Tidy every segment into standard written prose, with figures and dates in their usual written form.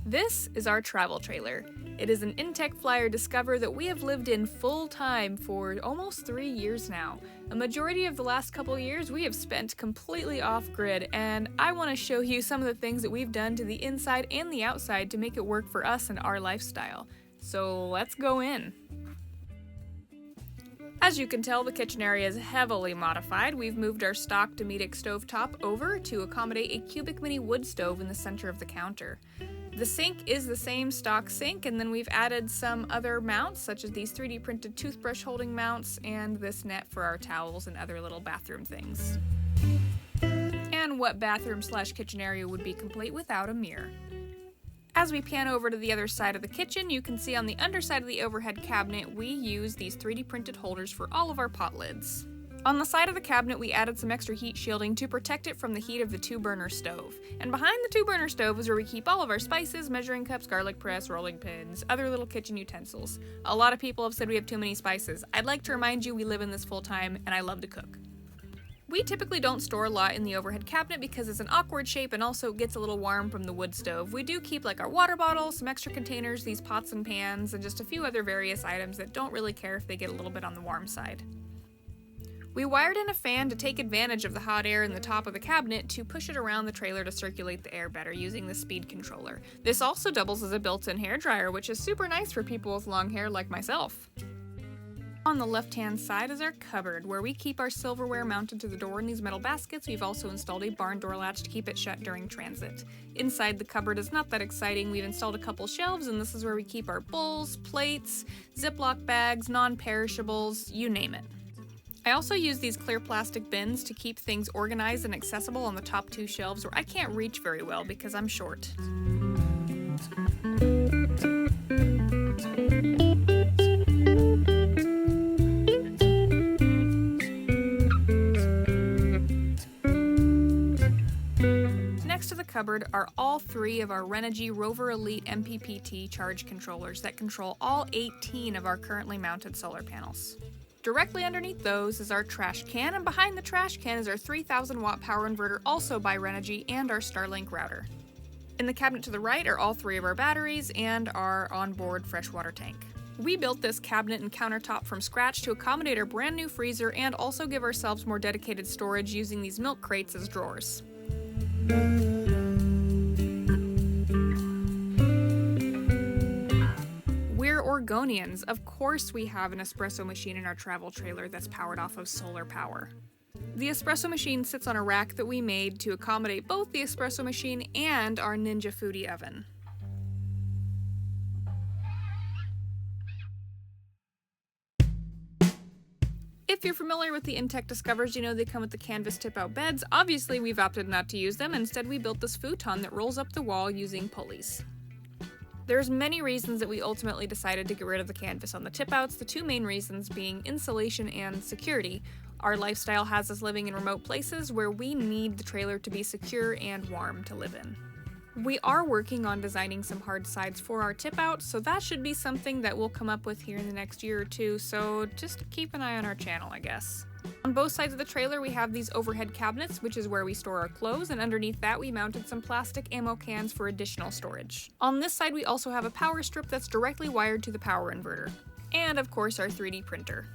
This is our travel trailer. It is an Intech Flyer Discover that we have lived in full-time for almost 3 years now. A majority of the last couple years we have spent completely off-grid, and I want to show you some of the things that we've done to the inside and the outside to make it work for us and our lifestyle. So let's go in. As you can tell, the kitchen area is heavily modified. We've moved our stock Dometic stovetop over to accommodate a cubic mini wood stove in the center of the counter. The sink is the same stock sink, and then we've added some other mounts, such as these 3D printed toothbrush holding mounts and this net for our towels and other little bathroom things. And what bathroom/kitchen area would be complete without a mirror? As we pan over to the other side of the kitchen, you can see on the underside of the overhead cabinet we use these 3D printed holders for all of our pot lids. On the side of the cabinet we added some extra heat shielding to protect it from the heat of the 2-burner stove. And behind the 2-burner stove is where we keep all of our spices, measuring cups, garlic press, rolling pins, other little kitchen utensils. A lot of people have said we have too many spices. I'd like to remind you we live in this full time and I love to cook. We typically don't store a lot in the overhead cabinet because it's an awkward shape and also gets a little warm from the wood stove. We do keep like our water bottles, some extra containers, these pots and pans, and just a few other various items that don't really care if they get a little bit on the warm side. We wired in a fan to take advantage of the hot air in the top of the cabinet to push it around the trailer to circulate the air better using the speed controller. This also doubles as a built-in hairdryer, which is super nice for people with long hair like myself. On the left-hand side is our cupboard, where we keep our silverware mounted to the door in these metal baskets. We've also installed a barn door latch to keep it shut during transit. Inside the cupboard is not that exciting. We've installed a couple shelves, and this is where we keep our bowls, plates, Ziploc bags, non-perishables, you name it. I also use these clear plastic bins to keep things organized and accessible on the top 2 shelves where I can't reach very well because I'm short. Next to the cupboard are all 3 of our Renogy Rover Elite MPPT charge controllers that control all 18 of our currently mounted solar panels. Directly underneath those is our trash can, and behind the trash can is our 3,000 watt power inverter, also by Renogy, and our Starlink router. In the cabinet to the right are all 3 of our batteries and our onboard freshwater tank. We built this cabinet and countertop from scratch to accommodate our brand new freezer and also give ourselves more dedicated storage using these milk crates as drawers. We're Oregonians. Of course we have an espresso machine in our travel trailer that's powered off of solar power. The espresso machine sits on a rack that we made to accommodate both the espresso machine and our Ninja Foodie oven. If you're familiar with the Intech Discovers, you know they come with the canvas tip-out beds. Obviously we've opted not to use them. Instead we built this futon that rolls up the wall using pulleys. There's many reasons that we ultimately decided to get rid of the canvas on the tip-outs, the 2 main reasons being insulation and security. Our lifestyle has us living in remote places where we need the trailer to be secure and warm to live in. We are working on designing some hard sides for our tip-out, so that should be something that we'll come up with here in the next year or 2, so just keep an eye on our channel, I guess. On both sides of the trailer we have these overhead cabinets, which is where we store our clothes, and underneath that we mounted some plastic ammo cans for additional storage. On this side we also have a power strip that's directly wired to the power inverter. And of course our 3D printer.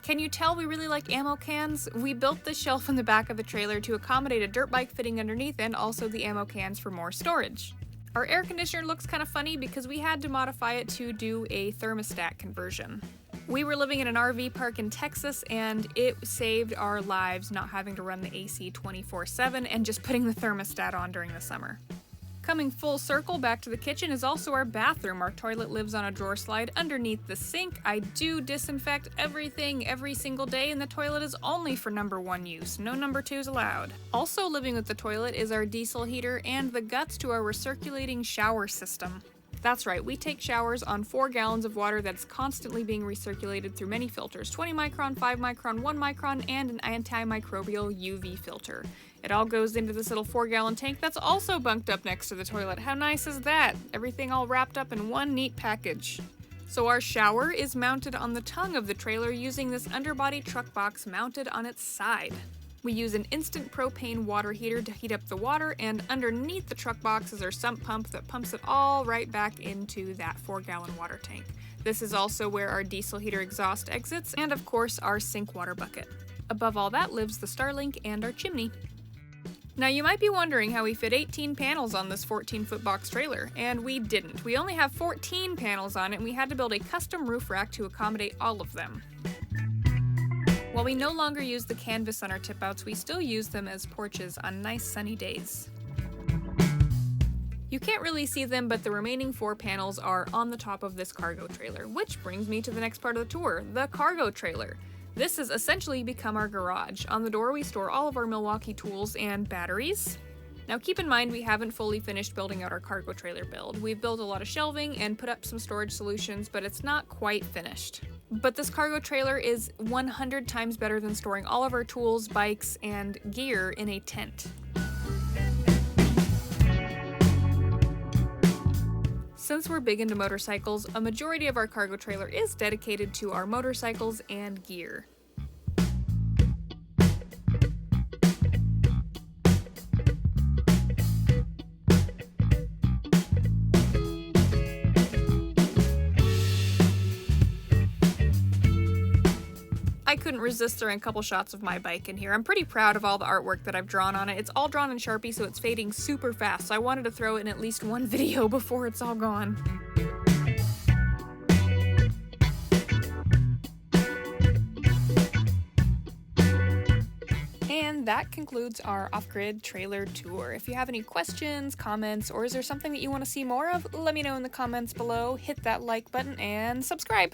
Can you tell we really like ammo cans? We built this shelf in the back of the trailer to accommodate a dirt bike fitting underneath and also the ammo cans for more storage. Our air conditioner looks kind of funny because we had to modify it to do a thermostat conversion. We were living in an RV park in Texas and it saved our lives not having to run the AC 24/7 and just putting the thermostat on during the summer. Coming full circle back to the kitchen is also our bathroom. Our toilet lives on a drawer slide underneath the sink. I do disinfect everything every single day, and the toilet is only for number 1 use. No number 2s allowed. Also living with the toilet is our diesel heater and the guts to our recirculating shower system. That's right, we take showers on 4 gallons of water that's constantly being recirculated through many filters, 20 micron, 5 micron, 1 micron, and an antimicrobial UV filter. It all goes into this little 4-gallon tank that's also bunked up next to the toilet. How nice is that? Everything all wrapped up in one neat package. So our shower is mounted on the tongue of the trailer using this underbody truck box mounted on its side. We use an instant propane water heater to heat up the water, and underneath the truck box is our sump pump that pumps it all right back into that 4-gallon water tank. This is also where our diesel heater exhaust exits, and of course our sink water bucket. Above all that lives the Starlink and our chimney. Now you might be wondering how we fit 18 panels on this 14-foot box trailer, and we didn't. We only have 14 panels on it, and we had to build a custom roof rack to accommodate all of them. While we no longer use the canvas on our tip-outs, we still use them as porches on nice sunny days. You can't really see them, but the remaining 4 panels are on the top of this cargo trailer, which brings me to the next part of the tour, the cargo trailer. This has essentially become our garage. On the door we store all of our Milwaukee tools and batteries. Now keep in mind we haven't fully finished building out our cargo trailer build. We've built a lot of shelving and put up some storage solutions, but it's not quite finished. But this cargo trailer is 100 times better than storing all of our tools, bikes, and gear in a tent. Since we're big into motorcycles, a majority of our cargo trailer is dedicated to our motorcycles and gear. I couldn't resist throwing a couple shots of my bike in here. I'm pretty proud of all the artwork that I've drawn on it. It's all drawn in Sharpie, so it's fading super fast, so I wanted to throw it in at least one video before it's all gone. And that concludes our off-grid trailer tour. If you have any questions, comments, or is there something that you want to see more of, let me know in the comments below. Hit that like button and subscribe.